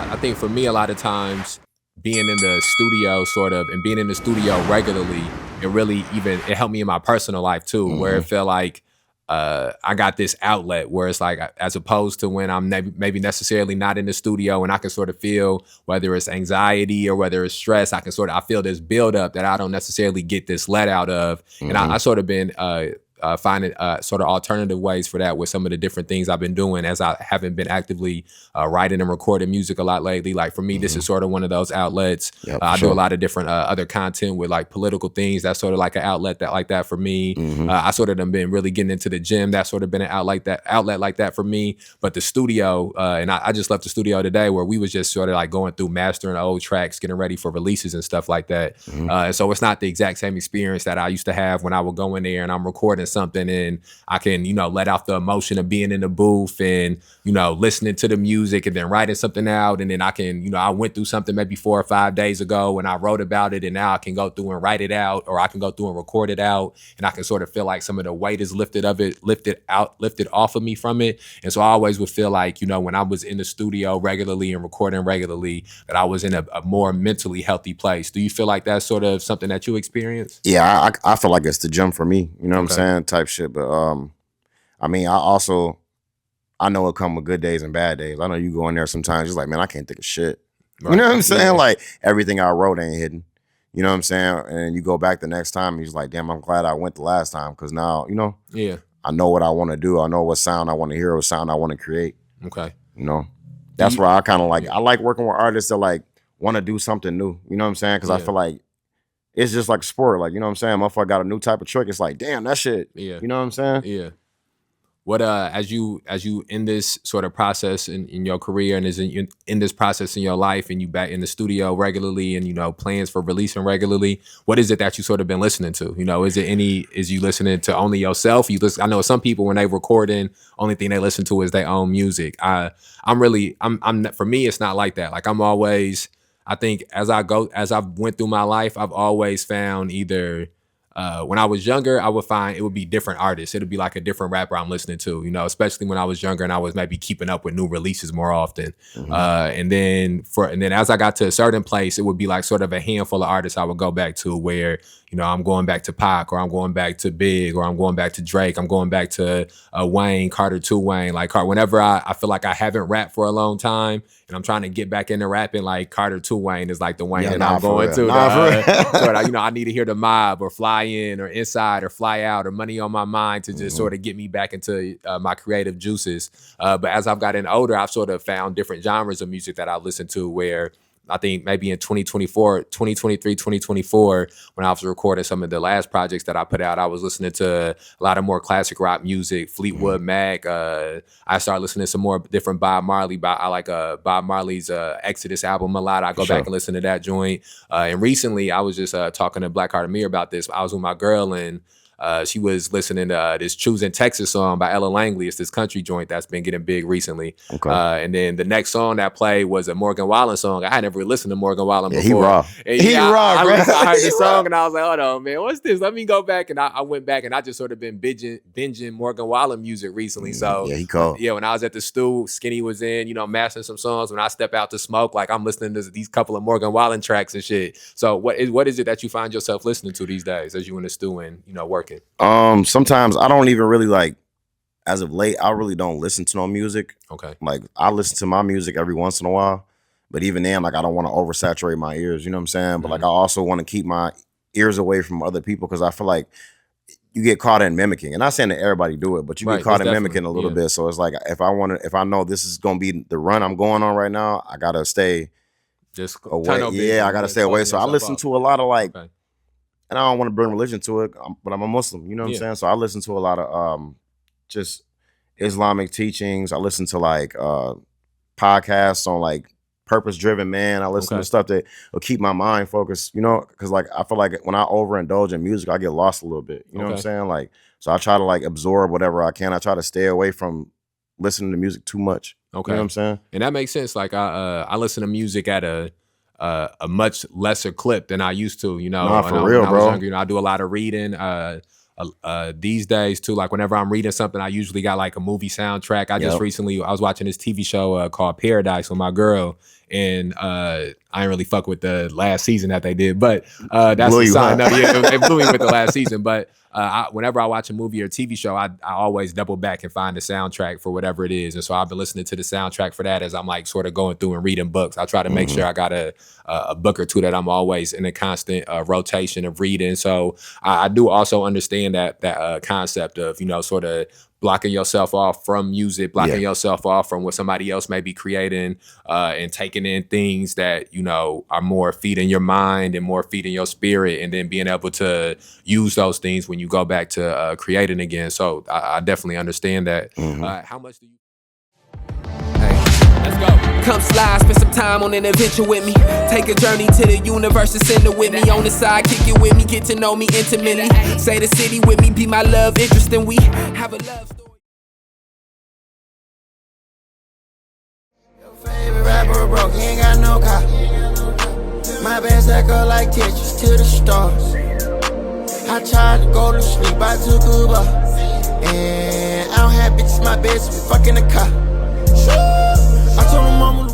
I think for me, a lot of times being in the studio sort of and being in the studio regularly, it helped me in my personal life too, where it Hmm. felt like I got this outlet where it's like as opposed to when I'm maybe necessarily not in the studio and I can sort of feel whether it's anxiety or whether it's stress, I feel this buildup that I don't necessarily get this let out of, and I Hmm. sort of been finding sort of alternative ways for that with some of the different things I've been doing as I haven't been actively writing and recording music a lot lately. Like for me, this Hmm. is sort of one of those outlets. Yeah, for I do a sure. lot of different other content with like political things. That's sort of like an outlet that like that for me. Hmm. I sort of done been really getting into the gym. That's sort of been an outlet like that for me. But the studio, and I just left the studio today where we was just sort of like going through mastering old tracks, getting ready for releases and stuff like that. Hmm. And so it's not the exact same experience that I used to have when I would go in there and I'm recording something and I can, let out the emotion of being in the booth and, listening to the music and then writing something out. And then I can, I went through something maybe 4 or 5 days ago and I wrote about it and now I can go through and write it out, or I can go through and record it out. And I can sort of feel like some of the weight is lifted off of me from it. And so I always would feel like, when I was in the studio regularly and recording regularly, that I was in a more mentally healthy place. Do you feel like that's sort of something that you experience? Yeah, I feel like it's the gym for me. You know what I'm Okay. saying? Type shit. But I mean, I know it come with good days and bad days. I know you go in there sometimes, just like, man, I can't think of shit. You Right. know what I'm saying? Yeah. Like everything I wrote ain't hidden. You know what I'm saying? And you go back the next time, and you're like, damn, I'm glad I went the last time because now, Yeah. I know what I want to do. I know what sound I want to hear, what sound I want to create. Okay. You know, Do that's you? where I kind of like. Yeah. I like working with artists that like want to do something new. You know what I'm saying? Because I Yeah. feel like it's just like sport. Like, you know what I'm saying? Motherfucker got a new type of trick. It's like, damn, that shit. Yeah. You know what I'm saying? Yeah. What as you in this sort of process in your career and in this process in your life and you back in the studio regularly and plans for releasing regularly, what is it that you sort of been listening to? Is you listening to only yourself? I know some people when they recording, only thing they listen to is their own music. I'm for me it's not like that. Like I'm always, I think as I've went through my life, I've always found either when I was younger, I would find it would be different artists. It'd be like a different rapper I'm listening to, especially when I was younger and I was maybe keeping up with new releases more often. Hmm. And then as I got to a certain place, it would be like sort of a handful of artists I would go back to where, I'm going back to Pac or I'm going back to Big or I'm going back to Drake. I'm going back to Wayne, Carter 2 Wayne. Like whenever I feel like I haven't rapped for a long time and I'm trying to get back into rapping, like Carter 2 Wayne is like the Wayne Yeah, that nah, I'm for going real. to. Nah, for Sort real. of, I need to hear the Mob or Fly In or Inside or Fly Out or Money on My Mind to just Hmm. sort of get me back into my creative juices. But as I've gotten older, I've sort of found different genres of music that I listen to where I think maybe in 2023, 2024, when I was recording some of the last projects that I put out, I was listening to a lot of more classic rock music, Hmm. Fleetwood Mac. I started listening to some more different Bob Marley. I like Bob Marley's Exodus album a lot. I For go back sure. and listen to that joint. And recently, I was just talking to Black Heart Amir about this. I was with my girl and she was listening to this Choosing Texas song by Ella Langley. It's this country joint that's been getting big recently. Okay. And then the next song that played was a Morgan Wallen song. I had never listened to Morgan Wallen Yeah, he before. raw. And He yeah, raw, bro. I heard the He raw. song and I was like, hold on, man, what's this? Let me go back. And I went back and I just sort of been binging Morgan Wallen music recently. So Yeah, he cold. yeah, when I was at the stew, Skinny was in, mastering some songs. When I step out to smoke, like I'm listening to these couple of Morgan Wallen tracks and shit. So what is it that you find yourself listening to these days as you in the stew and working? Sometimes I don't even really like. As of late, I really don't listen to no music. Okay. Like I listen to my music every once in a while, but even then, like I don't want to oversaturate my ears. You know what I'm saying? But like I also want to keep my ears away from other people because I feel like you get caught in mimicking. And not saying that everybody do it, but you Right. get caught Most in mimicking a definitely. little Yeah. bit. So it's like if I know this is gonna be the run I'm going on right now, I gotta stay Just away. tunnel vision, Yeah, I gotta stay away. closing So I yourself listen off. to a lot of like, Okay. and I don't want to bring religion to it, but I'm a Muslim. You know what I'm Yeah. saying? So I listen to a lot of just Islamic teachings. I listen to like podcasts on like purpose driven man. I listen Okay. to stuff that will keep my mind focused, because like I feel like when I overindulge in music, I get lost a little bit. You know what I'm Okay. saying? Like, so I try to like absorb whatever I can. I try to stay away from listening to music too much. Okay. You know what I'm saying? And that makes sense. Like I listen to music at a much lesser clip than I used to. Nah, for when real, I was bro. younger, I do a lot of reading. These days too, like whenever I'm reading something, I usually got like a movie soundtrack. I Yep. was watching this TV show called Paradise with my girl, and I ain't really fuck with the last season that they did, but that's Blew the you, sign. huh? No, yeah, they blew me with the last season. But whenever I watch a movie or TV show, I always double back and find the soundtrack for whatever it is. And so I've been listening to the soundtrack for that as I'm like sort of going through and reading books. I try to make sure I got a book or two that I'm always in a constant rotation of reading. So I do also understand that concept of, sort of blocking yourself off from music, blocking Yeah. yourself off from what somebody else may be creating, and taking in things that, are more feeding your mind and more feeding your spirit, and then being able to use those things when you go back to creating again. So I definitely understand that. How much do you... Hey, let's go. Come slide, spend some time on an adventure with me. Take a journey to the universe and send it with me. On the side, kick it with me, get to know me intimately. Say the city with me, be my love interest, and we have a love story. Your favorite rapper broke, he ain't got no car. My best echo like Tetris to the stars. I tried to go to sleep, I took Uber. And I don't have bitches, my best, we fucking the car. I told my mama